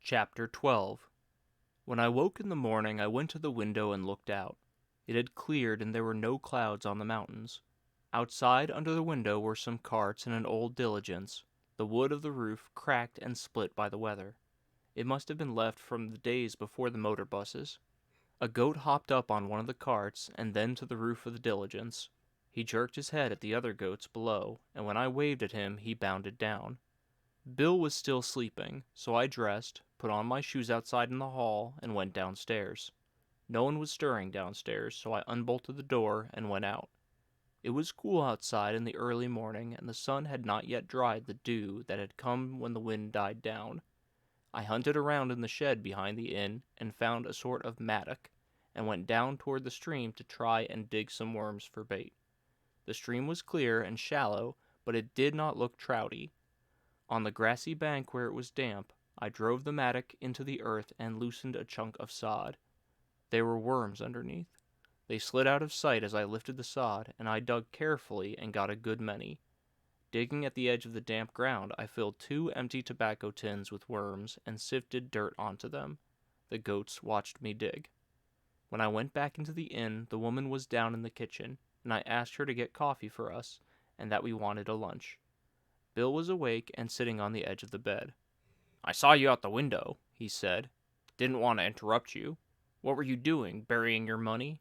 Chapter 12. When I woke in the morning, I went to the window and looked out. It had cleared and there were no clouds on the mountains. Outside under the window were some carts and an old diligence. The wood of the roof cracked and split by the weather. It must have been left from the days before the motor buses. A goat hopped up on one of the carts and then to the roof of the diligence. He jerked his head at the other goats below, and when I waved at him, he bounded down. Bill was still sleeping, so I dressed, put on my shoes outside in the hall, and went downstairs. No one was stirring downstairs, so I unbolted the door and went out. It was cool outside in the early morning, and the sun had not yet dried the dew that had come when the wind died down. I hunted around in the shed behind the inn and found a sort of mattock, and went down toward the stream to try and dig some worms for bait. The stream was clear and shallow, but it did not look trouty. On the grassy bank where it was damp, I drove the mattock into the earth and loosened a chunk of sod. There were worms underneath. They slid out of sight as I lifted the sod, and I dug carefully and got a good many. Digging at the edge of the damp ground, I filled 2 empty tobacco tins with worms and sifted dirt onto them. The goats watched me dig. When I went back into the inn, the woman was down in the kitchen, and I asked her to get coffee for us, and that we wanted a lunch. Bill was awake and sitting on the edge of the bed. "I saw you out the window," he said. "Didn't want to interrupt you. What were you doing, burying your money?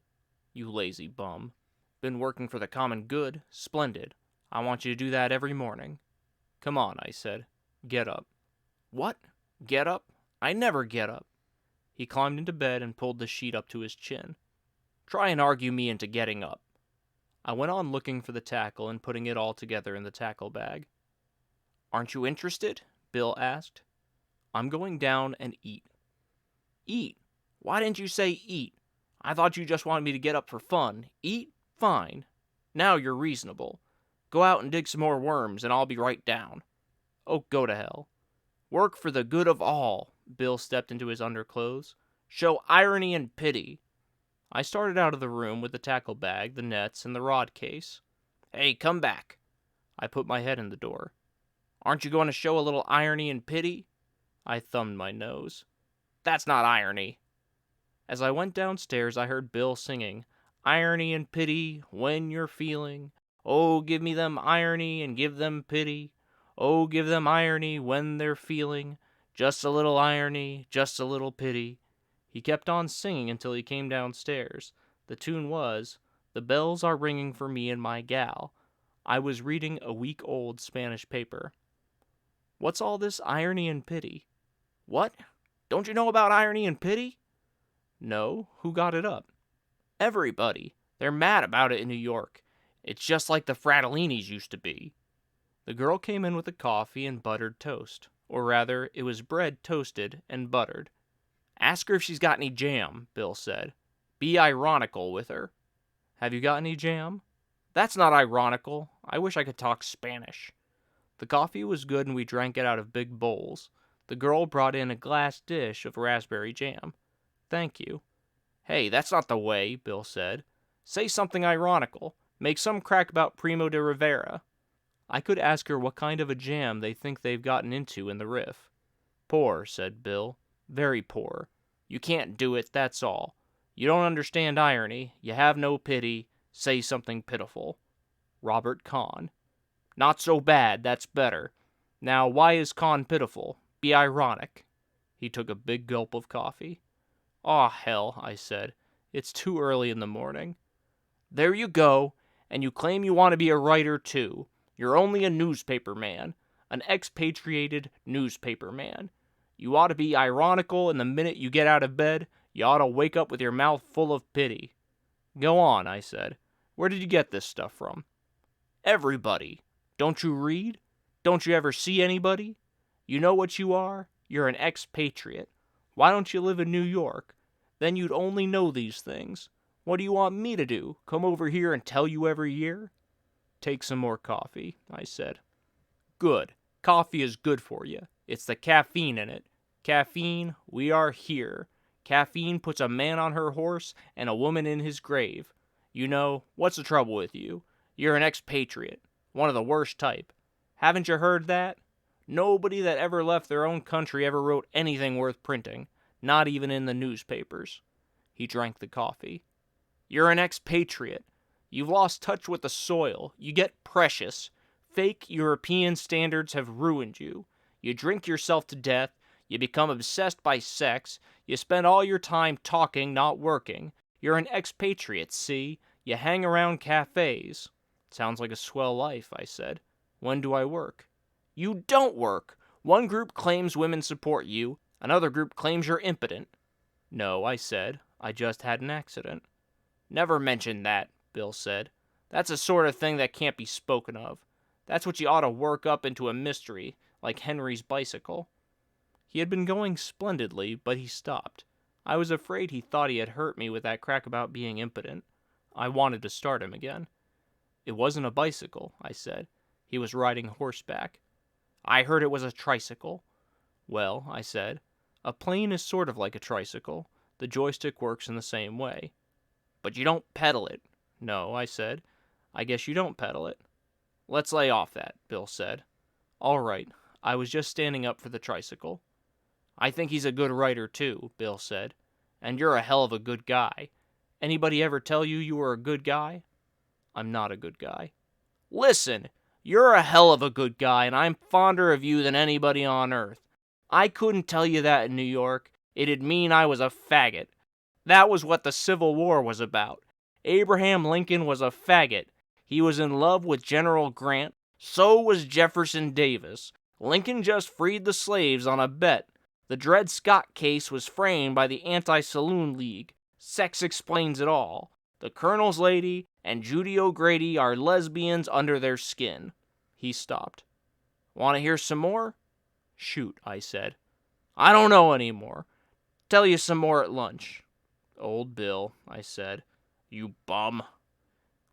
You lazy bum. Been working for the common good? Splendid. I want you to do that every morning." "Come on," I said. "Get up." "What? Get up? I never get up." He climbed into bed and pulled the sheet up to his chin. "Try and argue me into getting up." I went on looking for the tackle and putting it all together in the tackle bag. "Aren't you interested?" Bill asked. "I'm going down and eat." "Eat? Why didn't you say eat? I thought you just wanted me to get up for fun. Eat? Fine. Now you're reasonable. Go out and dig some more worms, and I'll be right down." "Oh, go to hell." "Work for the good of all." Bill stepped into his underclothes. "Show irony and pity." I started out of the room with the tackle bag, the nets, and the rod case. "Hey, come back." I put my head in the door. "Aren't you going to show a little irony and pity?" I thumbed my nose. "That's not irony." As I went downstairs, I heard Bill singing, "Irony and pity, when you're feeling. Oh, give me them irony and give them pity. Oh, give them irony when they're feeling. Just a little irony, just a little pity." He kept on singing until he came downstairs. The tune was, "The bells are ringing for me and my gal." I was reading a week-old Spanish paper. "What's all this irony and pity?" "What? Don't you know about irony and pity?" "No. Who got it up?" "Everybody. They're mad about it in New York. It's just like the Fratellini's used to be." The girl came in with the coffee and buttered toast. Or rather, it was bread toasted and buttered. "Ask her if she's got any jam," Bill said. "Be ironical with her." "Have you got any jam?" "That's not ironical. I wish I could talk Spanish." The coffee was good and we drank it out of big bowls. The girl brought in a glass dish of raspberry jam. "Thank you." "Hey, that's not the way," Bill said. "Say something ironical. Make some crack about Primo de Rivera." I could ask her what kind of a jam they think they've gotten into in the riff. "Poor," said Bill. "Very poor. You can't do it, that's all. You don't understand irony. You have no pity. Say something pitiful." Robert Kahn. "Not so bad, that's better. Now, why is Kahn pitiful? Be ironic." He took a big gulp of coffee. "Aw, hell," I said. "It's too early in the morning." "There you go, and you claim you want to be a writer, too. You're only a newspaper man, an expatriated newspaper man. You ought to be ironical, and the minute you get out of bed, you ought to wake up with your mouth full of pity." "Go on," I said. "Where did you get this stuff from?" "Everybody. Don't you read? Don't you ever see anybody? You know what you are? You're an expatriate. Why don't you live in New York? Then you'd only know these things. What do you want me to do? Come over here and tell you every year?" "Take some more coffee," I said. "Good. Coffee is good for you. It's the caffeine in it. Caffeine, we are here. Caffeine puts a man on her horse and a woman in his grave. You know, what's the trouble with you? You're an expatriate. One of the worst type. Haven't you heard that? Nobody that ever left their own country ever wrote anything worth printing, not even in the newspapers. He drank the coffee. You're an expatriate. You've lost touch with the soil. You get precious. Fake European standards have ruined you. You drink yourself to death. You become obsessed by sex. You spend all your time talking, not working. You're an expatriate, see? You hang around cafes. Sounds like a swell life, I said. When do I work? You don't work. One group claims women support you. Another group claims you're impotent. No, I said. I just had an accident. Never mention that, Bill said. That's the sort of thing that can't be spoken of. That's what you ought to work up into a mystery, like Henry's bicycle. He had been going splendidly, but he stopped. I was afraid he thought he had hurt me with that crack about being impotent. I wanted to start him again. It wasn't a bicycle, I said. He was riding horseback. I heard it was a tricycle. Well, I said, a plane is sort of like a tricycle. The joystick works in the same way. But you don't pedal it. No, I said. I guess you don't pedal it. Let's lay off that, Bill said. All right, I was just standing up for the tricycle. I think he's a good writer, too, Bill said. And you're a hell of a good guy. Anybody ever tell you you were a good guy? I'm not a good guy. Listen, you're a hell of a good guy, and I'm fonder of you than anybody on earth. I couldn't tell you that in New York. It'd mean I was a faggot. That was what the Civil War was about. Abraham Lincoln was a faggot. He was in love with General Grant. So was Jefferson Davis. Lincoln just freed the slaves on a bet. The Dred Scott case was framed by the Anti-Saloon League. Sex explains it all. The Colonel's lady and Judy O'Grady are lesbians under their skin. He stopped. Want to hear some more? Shoot, I said. I don't know anymore. Tell you some more at lunch. Old Bill, I said. You bum.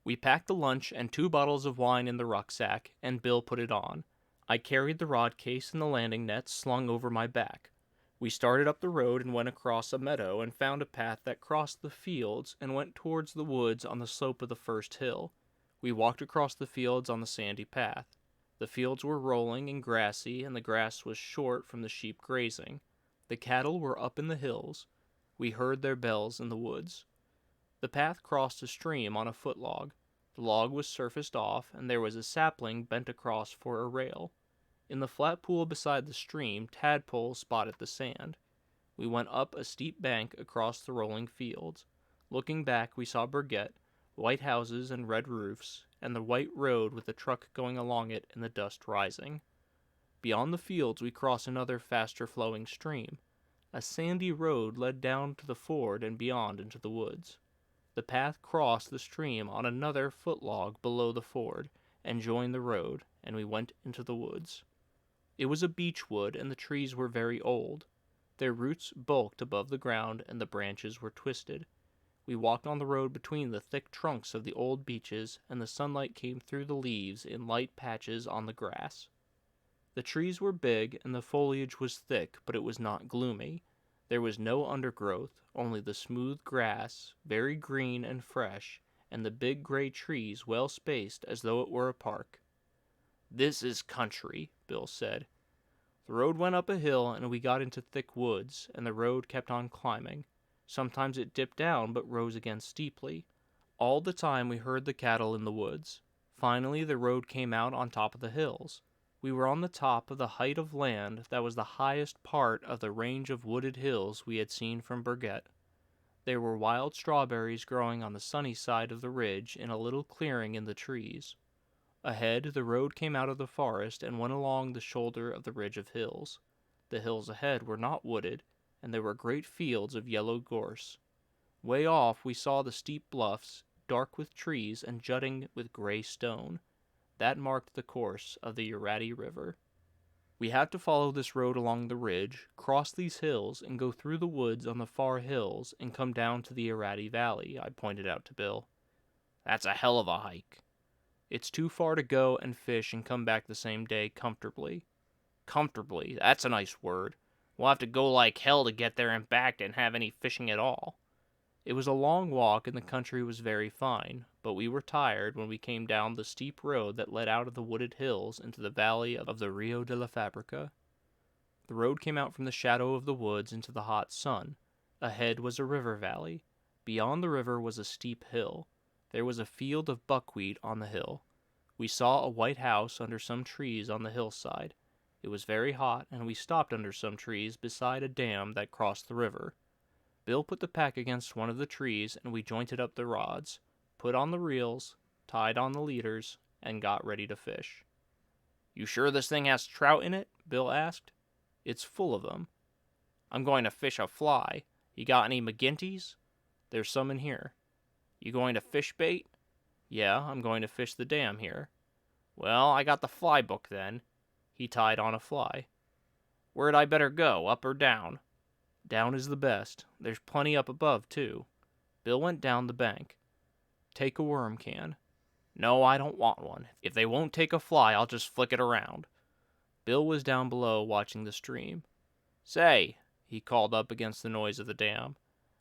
We packed the lunch and 2 bottles of wine in the rucksack, and Bill put it on. I carried the rod case and the landing nets slung over my back. We started up the road and went across a meadow and found a path that crossed the fields and went towards the woods on the slope of the first hill. We walked across the fields on the sandy path. The fields were rolling and grassy, and the grass was short from the sheep grazing. The cattle were up in the hills. We heard their bells in the woods. The path crossed a stream on a footlog. The log was surfaced off, and there was a sapling bent across for a rail. In the flat pool beside the stream, tadpoles spotted the sand. We went up a steep bank across the rolling fields. Looking back, we saw Burgett, white houses and red roofs, and the white road with a truck going along it and the dust rising. Beyond the fields, we crossed another faster-flowing stream. A sandy road led down to the ford and beyond into the woods. The path crossed the stream on another footlog below the ford and joined the road, and we went into the woods. It was a beech wood, and the trees were very old. Their roots bulked above the ground, and the branches were twisted. We walked on the road between the thick trunks of the old beeches, and the sunlight came through the leaves in light patches on the grass. The trees were big, and the foliage was thick, but it was not gloomy. There was no undergrowth, only the smooth grass, very green and fresh, and the big gray trees well spaced as though it were a park. This is country, Bill said. The road went up a hill, and we got into thick woods, and the road kept on climbing. Sometimes it dipped down, but rose again steeply. All the time we heard the cattle in the woods. Finally the road came out on top of the hills. We were on the top of the height of land that was the highest part of the range of wooded hills we had seen from Burgett. There were wild strawberries growing on the sunny side of the ridge in a little clearing in the trees. Ahead, the road came out of the forest and went along the shoulder of the ridge of hills. The hills ahead were not wooded, and there were great fields of yellow gorse. Way off we saw the steep bluffs, dark with trees and jutting with gray stone. That marked the course of the Urati River. We had to follow this road along the ridge, cross these hills, and go through the woods on the far hills and come down to the Urati Valley, I pointed out to Bill. That's a hell of a hike. It's too far to go and fish and come back the same day comfortably. Comfortably, that's a nice word. We'll have to go like hell to get there and back and have any fishing at all. It was a long walk and the country was very fine, but we were tired when we came down the steep road that led out of the wooded hills into the valley of the Rio de la Fabrica. The road came out from the shadow of the woods into the hot sun. Ahead was a river valley. Beyond the river was a steep hill. There was a field of buckwheat on the hill. We saw a white house under some trees on the hillside. It was very hot, and we stopped under some trees beside a dam that crossed the river. Bill put the pack against one of the trees, and we jointed up the rods, put on the reels, tied on the leaders, and got ready to fish. "You sure this thing has trout in it?" Bill asked. "It's full of them." "I'm going to fish a fly. You got any McGinty's?" "There's some in here." "You going to fish bait?" "Yeah, I'm going to fish the dam here." "Well, I got the fly book then." He tied on a fly. "Where'd I better go, up or down?" "Down is the best. There's plenty up above, too." Bill went down the bank. "Take a worm can." "No, I don't want one. If they won't take a fly, I'll just flick it around." Bill was down below watching the stream. "Say," he called up against the noise of the dam,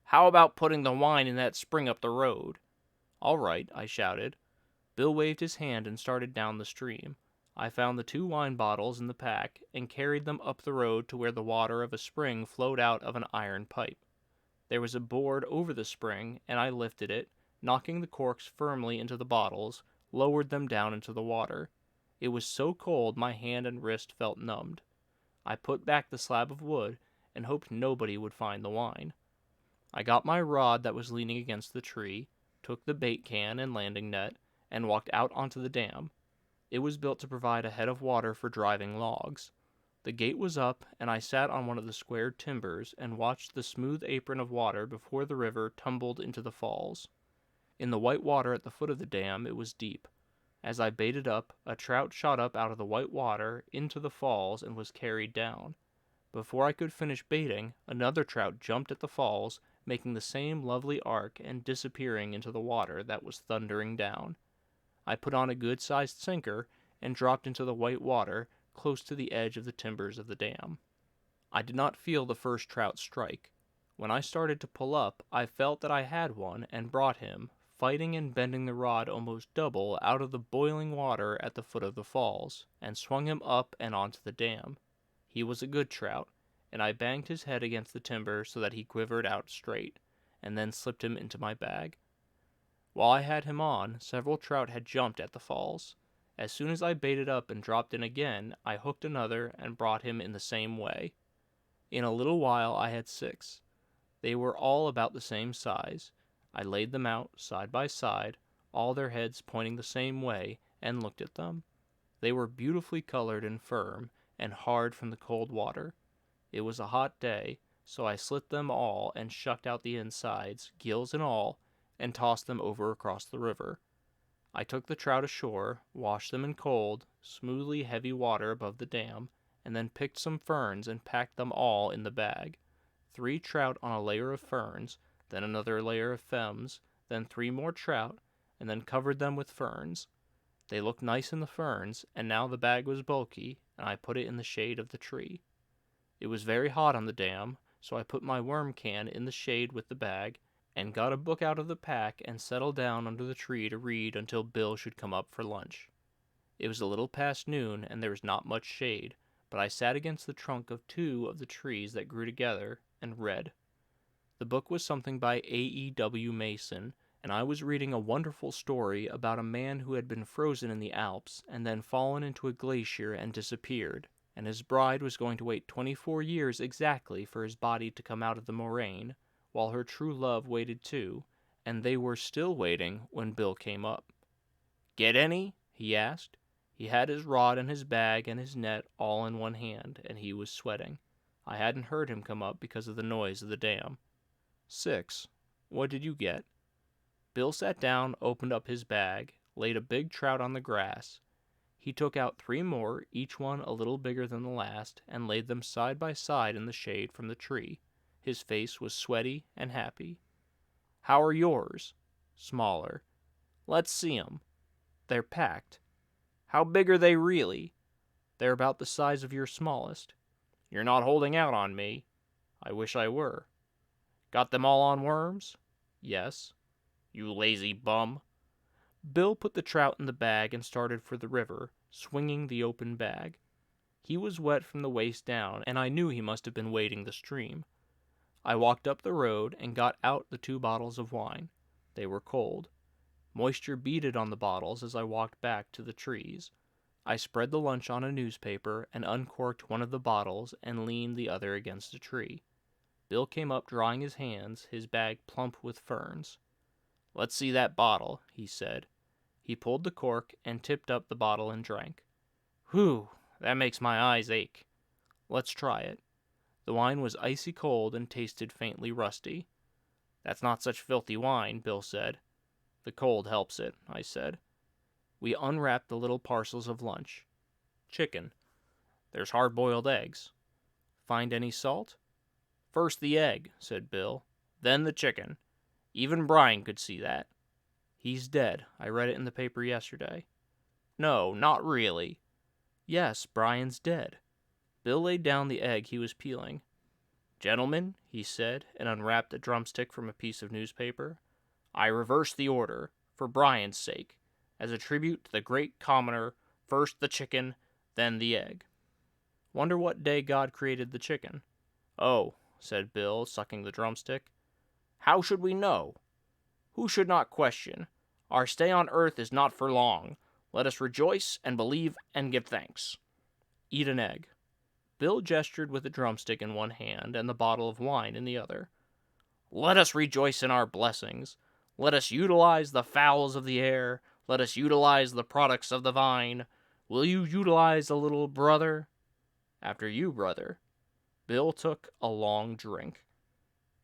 "how about putting the wine in that spring up the road?" "All right," I shouted. Bill waved his hand and started down the stream. I found the 2 wine bottles in the pack and carried them up the road to where the water of a spring flowed out of an iron pipe. There was a board over the spring, and I lifted it, knocking the corks firmly into the bottles, lowered them down into the water. It was so cold my hand and wrist felt numbed. I put back the slab of wood and hoped nobody would find the wine. I got my rod that was leaning against the tree, took the bait can and landing net, and walked out onto the dam. It was built to provide a head of water for driving logs. The gate was up, and I sat on one of the squared timbers and watched the smooth apron of water before the river tumbled into the falls. In the white water at the foot of the dam it was deep. As I baited up, a trout shot up out of the white water into the falls and was carried down. Before I could finish baiting, another trout jumped at the falls, making the same lovely arc and disappearing into the water that was thundering down. I put on a good-sized sinker and dropped into the white water close to the edge of the timbers of the dam. I did not feel the first trout strike. When I started to pull up, I felt that I had one and brought him, fighting and bending the rod almost double out of the boiling water at the foot of the falls, and swung him up and onto the dam. He was a good trout, and I banged his head against the timber so that he quivered out straight, and then slipped him into my bag. While I had him on, several trout had jumped at the falls. As soon as I baited up and dropped in again, I hooked another and brought him in the same way. In a little while I had 6. They were all about the same size. I laid them out, side by side, all their heads pointing the same way, and looked at them. They were beautifully colored and firm, and hard from the cold water. It was a hot day, so I slit them all and shucked out the insides, gills and all, and tossed them over across the river. I took the trout ashore, washed them in cold, smoothly heavy water above the dam, and then picked some ferns and packed them all in the bag. 3 trout on a layer of ferns, then another layer of femmes, then 3 more trout, and then covered them with ferns. They looked nice in the ferns, and now the bag was bulky, and I put it in the shade of the tree. It was very hot on the dam, so I put my worm can in the shade with the bag, and got a book out of the pack and settled down under the tree to read until Bill should come up for lunch. It was a little past noon, and there was not much shade, but I sat against the trunk of 2 of the trees that grew together and read. The book was something by A.E.W. Mason, and I was reading a wonderful story about a man who had been frozen in the Alps and then fallen into a glacier and disappeared, and his bride was going to wait 24 years exactly for his body to come out of the moraine, while her true love waited too, and they were still waiting when Bill came up. "Get any?" he asked. He had his rod and his bag and his net all in one hand, and he was sweating. I hadn't heard him come up because of the noise of the dam. 6. What did you get? Bill sat down, opened up his bag, laid a big trout on the grass. He took out 3 more, each one a little bigger than the last, and laid them side by side in the shade from the tree. His face was sweaty and happy. "How are yours?" "Smaller." "Let's see 'em." "They're packed." "How big are they really?" "They're about the size of your smallest." "You're not holding out on me." "I wish I were." "Got them all on worms?" "Yes." "You lazy bum." Bill put the trout in the bag and started for the river, swinging the open bag. He was wet from the waist down, and I knew he must have been wading the stream. I walked up the road and got out the 2 bottles of wine. They were cold. Moisture beaded on the bottles as I walked back to the trees. I spread the lunch on a newspaper and uncorked one of the bottles and leaned the other against a tree. Bill came up drying his hands, his bag plump with ferns. "Let's see that bottle," he said. He pulled the cork and tipped up the bottle and drank. "Whew, that makes my eyes ache." "Let's try it." The wine was icy cold and tasted faintly rusty. "That's not such filthy wine," Bill said. "The cold helps it," I said. We unwrapped the little parcels of lunch. "Chicken. There's hard-boiled eggs. Find any salt?" "First the egg," said Bill. "Then the chicken. Even Brian could see that." "He's dead. I read it in the paper yesterday." "No, not really." "Yes, Brian's dead." Bill laid down the egg he was peeling. "Gentlemen," he said, and unwrapped a drumstick from a piece of newspaper, "I reverse the order, for Brian's sake, as a tribute to the great commoner, first the chicken, then the egg." "Wonder what day God created the chicken." "Oh," said Bill, sucking the drumstick, "how should we know? Who should not question? Our stay on earth is not for long. Let us rejoice and believe and give thanks." "Eat an egg." Bill gestured with the drumstick in one hand and the bottle of wine in the other. "Let us rejoice in our blessings. Let us utilize the fowls of the air. Let us utilize the products of the vine. Will you utilize a little, brother?" "After you, brother." Bill took a long drink.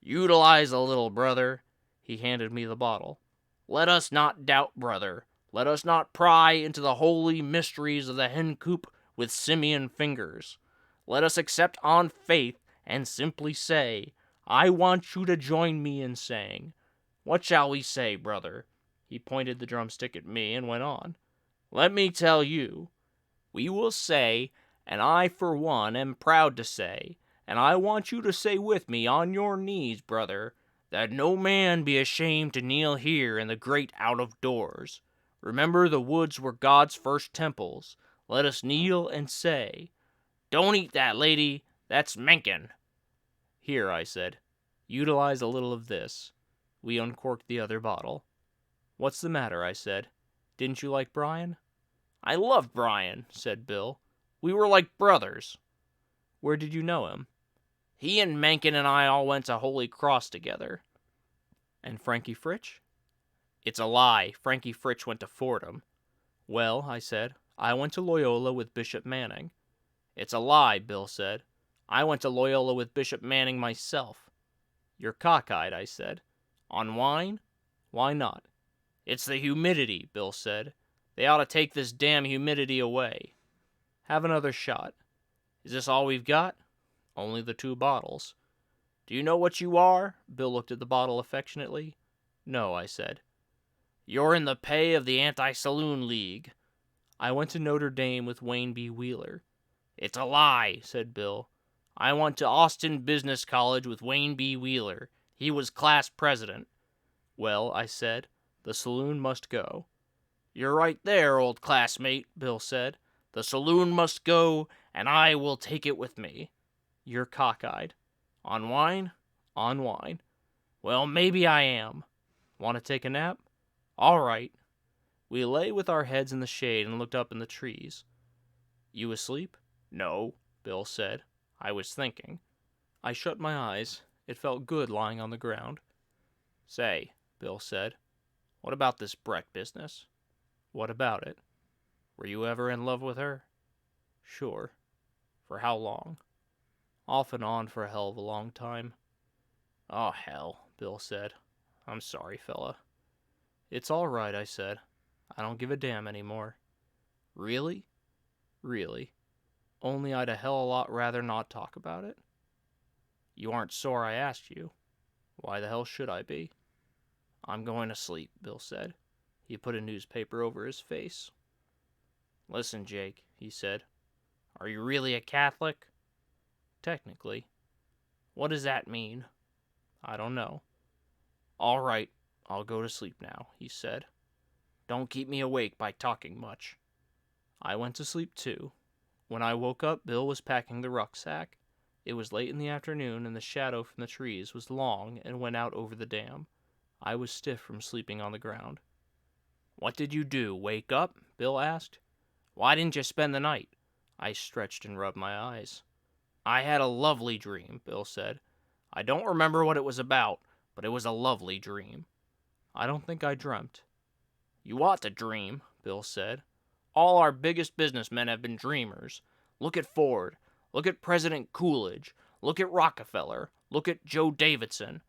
"Utilize a little, brother." He handed me the bottle. "Let us not doubt, brother. Let us not pry into the holy mysteries of the hen coop with simian fingers. Let us accept on faith and simply say, I want you to join me in saying, what shall we say, brother?" He pointed the drumstick at me and went on. "Let me tell you. We will say, and I for one am proud to say, and I want you to say with me on your knees, brother, that no man be ashamed to kneel here in the great out of doors. Remember the woods were God's first temples. Let us kneel and say, don't eat that, lady, that's Mencken." "Here," I said, "utilize a little of this." We uncorked the other bottle. "What's the matter?" I said. "Didn't you like Brian?" "I loved Brian," said Bill. "We were like brothers." "Where did you know him?" "He and Mencken and I all went to Holy Cross together." "And Frankie Fritch?" "It's a lie. Frankie Fritch went to Fordham." "Well," I said, "I went to Loyola with Bishop Manning." "It's a lie," Bill said. "I went to Loyola with Bishop Manning myself." "You're cockeyed," I said. "On wine?" "Why not?" "It's the humidity," Bill said. "They ought to take this damn humidity away." "Have another shot." "Is this all we've got?" "Only the 2 bottles." "Do you know what you are?" Bill looked at the bottle affectionately. "No," I said. "You're in the pay of the Anti-Saloon League." "I went to Notre Dame with Wayne B. Wheeler." "It's a lie," said Bill. "I went to Austin Business College with Wayne B. Wheeler. He was class president." "Well," I said, "the saloon must go." "You're right there, old classmate," Bill said. "The saloon must go, and I will take it with me." "You're cockeyed." "On wine?" "On wine." "Well, maybe I am." "Want to take a nap?" "All right." We lay with our heads in the shade and looked up in the trees. "You asleep?" "No," Bill said. "I was thinking." I shut my eyes. It felt good lying on the ground. "Say," Bill said, "what about this Brett business?" "What about it?" "Were you ever in love with her?" "Sure." "For how long?" "Off and on for a hell of a long time." "Oh, hell," Bill said. "I'm sorry, fella." "It's all right," I said. "I don't give a damn anymore." "Really?" "Really. Only I'd a hell of a lot rather not talk about it." "You aren't sore I asked you?" "Why the hell should I be?" "I'm going to sleep," Bill said. He put a newspaper over his face. "Listen, Jake," he said. "Are you really a Catholic?" "Technically." "What does that mean?" "I don't know." "All right, I'll go to sleep now," he said. Don't keep me awake by talking much." I went to sleep too. When I woke up, Bill was packing the rucksack. It was late in the afternoon, and the shadow from the trees was long and went out over the dam. I was stiff from sleeping on the ground. "What did you do, wake up?" Bill asked. "Why didn't you spend the night?" I stretched and rubbed my eyes. "I had a lovely dream," Bill said. "I don't remember what it was about, but it was a lovely dream." I don't think I dreamt. "You ought to dream," Bill said. "All our biggest businessmen have been dreamers. Look at Ford. Look at President Coolidge. Look at Rockefeller. Look at Joe Davidson."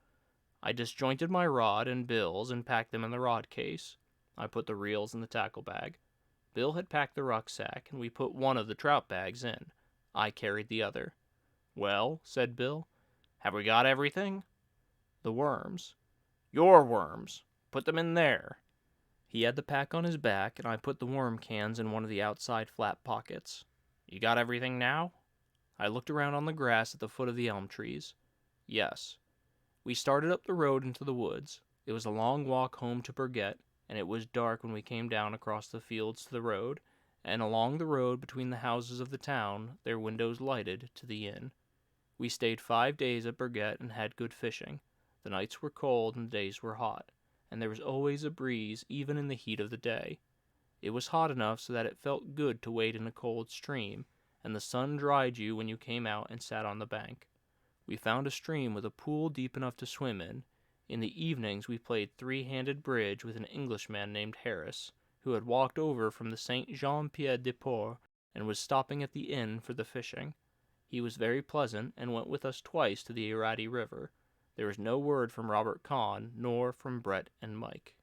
I disjointed my rod and Bill's and packed them in the rod case. I put the reels in the tackle bag. Bill had packed the rucksack, and we put one of the trout bags in. I carried the other. "Well," said Bill, "have we got everything?" "The worms." "Your worms. Put them in there." He had the pack on his back, and I put the worm cans in one of the outside flap pockets. "You got everything now?" I looked around on the grass at the foot of the elm trees. Yes. We started up the road into the woods. It was a long walk home to Burgett, and it was dark when we came down across the fields to the road, and along the road between the houses of the town, their windows lighted, to the inn. We stayed 5 days at Burgett and had good fishing. The nights were cold and the days were hot, and there was always a breeze even in the heat of the day. It was hot enough so that it felt good to wade in a cold stream, and the sun dried you when you came out and sat on the bank. We found a stream with a pool deep enough to swim in. In the evenings we played three-handed bridge with an Englishman named Harris, who had walked over from the St. Jean-Pied-de-Port and was stopping at the inn for the fishing. He was very pleasant, and went with us twice to the Irati River. There was no word from Robert Kahn, nor from Brett and Mike.